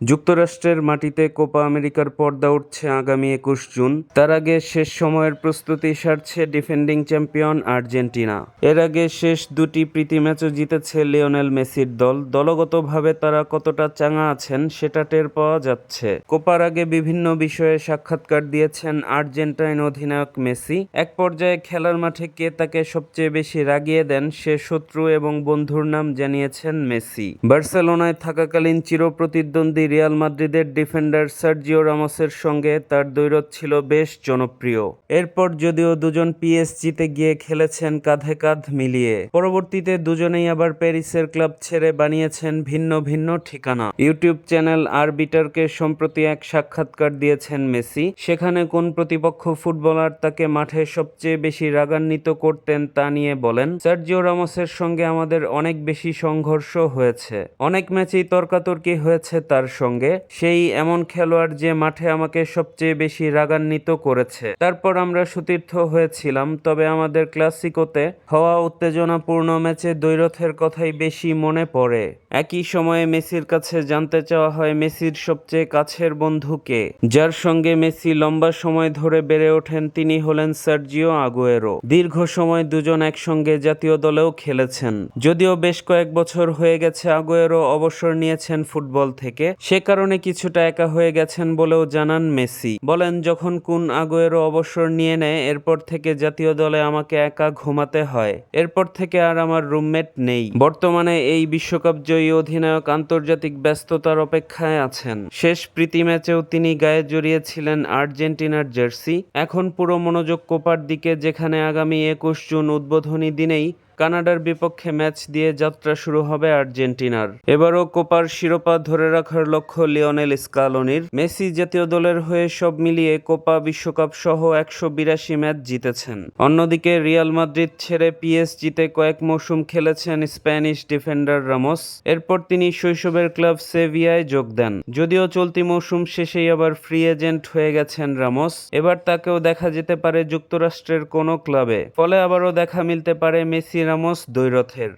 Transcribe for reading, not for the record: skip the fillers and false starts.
যুক্তরাষ্ট্রের মাটিতে কোপা আমেরিকার পর্দা উঠছে আগামী ২১ জুন। তার আগে শেষ সময়ের প্রস্তুতি সারছে ডিফেন্ডিং চ্যাম্পিয়ন আর্জেন্টিনা। এর আগে শেষ দুটি প্রীতি ম্যাচও জিতেছে লিওনেল মেসির দল। দলগতভাবে তারা কতটা চাঙা আছেন সেটা টের পাওয়া যাচ্ছে। কোপার আগে বিভিন্ন বিষয়ে সাক্ষাৎকার দিয়েছেন আর্জেন্টাইন অধিনায়ক মেসি। এক পর্যায়ে খেলার মাঠে কে তাকে সবচেয়ে বেশি রাগিয়ে দেন সে শত্রু এবং বন্ধুর নাম জানিয়েছেন মেসি। বার্সেলোনায় থাকাকালীন চিরপ্রতিদ্বন্দ্বী রিয়াল মাদ্রিদের ডিফেন্ডার সার্জিও রামোসের সঙ্গে তার দ্বৈরথ ছিল বেশ জনপ্রিয়। এরপর যদিও দুজন পিএসজিতে গিয়ে খেলেছেন কাঁধে কাঁধ মিলিয়ে, পরবর্তীতে দুজনেই আবার প্যারিসের ক্লাব ছেড়ে বানিয়েছেন ভিন্ন ভিন্ন ঠিকানা। ইউটিউব চ্যানেল আরবিটারকে সম্প্রতি এক সাক্ষাৎকার দিয়েছেন মেসি। সেখানে কোন প্রতিপক্ষ ফুটবলার তাকে মাঠে সবচেয়ে বেশি রাগান্বিত করতেন তা নিয়ে বলেন, সার্জিও রামোসের সঙ্গে আমাদের অনেক বেশি সংঘর্ষ হয়েছে, অনেক ম্যাচেই তর্কাতর্কি হয়েছে তার সঙ্গে। সেই এমন খেলোয়াড় যে মাঠে আমাকে সবচেয়ে বেশি রাগান্বিত করেছে। তারপর আমরা সতীর্থ হয়েছিলাম, তবে আমাদের ক্লাসিকোতে হওয়া উত্তেজনাপূর্ণ ম্যাচে দ্বৈরথের কথাই বেশি মনে পড়ে। একই সময়ে মেসির কাছে জানতে চাওয়া হয় মেসির সবচেয়ে কাছের বন্ধু কে। যার সঙ্গে মেসি লম্বা সময় ধরে বেড়ে ওঠেন তিনি হলেন সার্জিও আগুয়েরো। দীর্ঘ সময় দুজন একসঙ্গে জাতীয় দলেও খেলেছেন। যদিও বেশ কয়েক বছর হয়ে গেছে আগুয়েরো অবসর নিয়েছেন ফুটবল থেকে, সে কারণে কিছুটা একা হয়ে গেছেন বলেও জানান মেসি। বলেন, যখন কুন আগুয়েরো অবসর নিয়ে নেয় এরপর থেকে জাতীয় দলে আমাকে একা ঘুমাতে হয়। এরপর থেকে আর আমার রুমমেট নেই। বর্তমানে এই বিশ্বকাপ জয়ী অধিনায়ক আন্তর্জাতিক ব্যস্ততার অপেক্ষায় আছেন। শেষ প্রীতি ম্যাচেও তিনি গায়ে জড়িয়েছিলেন আর্জেন্টিনার জার্সি। এখন পুরো মনোযোগ কোপার দিকে, যেখানে আগামী ২১ জুন উদ্বোধনী দিনেই কানাডার বিপক্ষে ম্যাচ দিয়ে যাত্রা শুরু হবে আর্জেন্টিনার। এবারও কোপার শিরোপা ধরে রাখার লক্ষ্য লিওনেল স্কালোনির। মেসি জাতীয় দলের হয়ে সব মিলিয়ে কোপা, বিশ্বকাপ সহ ১৮২ ম্যাচ জিতেছেন। অন্যদিকে রিয়াল মাদ্রিদ ছেড়ে পিএসজিতে কয়েক মৌসুম খেলেছেন স্প্যানিশ ডিফেন্ডার রামোস। এরপর তিনি শৈশবের ক্লাব সেভিয়ায় যোগ দেন। যদিও চলতি মৌসুম শেষেই আবার ফ্রি এজেন্ট হয়ে গেছেন রামোস। এবার তাকেও দেখা যেতে পারে যুক্তরাষ্ট্রের কোনো ক্লাবে। ফলে আবারও দেখা মিলতে পারে মেসি রামোস দ্বৈরথের।